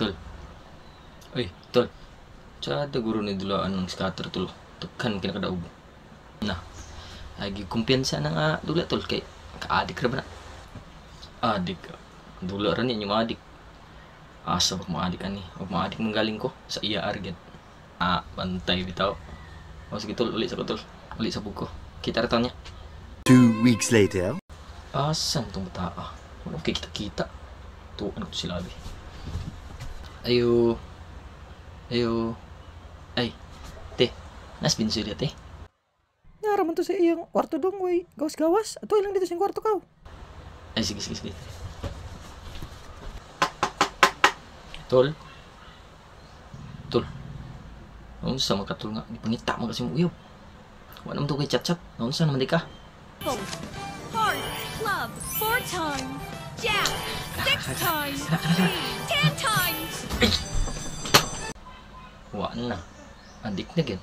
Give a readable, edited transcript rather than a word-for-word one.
Tol. Ay, tol. Tsada guro ni dulaan ng scatter tol. Tukan kinakadaog. Na. Lagi kumpiyansa na nga dula tol kay kaadik ra ba na. Adik. Dula ra ni yung adik. Asa ba maadik ani? Huwag maadik manggaling ko sa iya arget. Bantay bitaw. O sige tol, uli sa ko tol. Uli sa buko. Kita ra niya. 2 weeks later. Asan tong bata? Wala kay kita-kita. Tuan ko sila abi. Ayo. Ay, te. Nas binsulit te. Naraman to sa iyang kwarto dong, way. Gawas-gawas. Ato ilang dito sa kwarto ka. Ay, sige. Tol. Noon sa makatol nga, di pangita mo kasi mo uyog. Wala naman to kay chat-chat. Noon sa naman di ka. Heart, club, 4 times. Jack, 6 times. 10 times. Wala na. Adik na gid.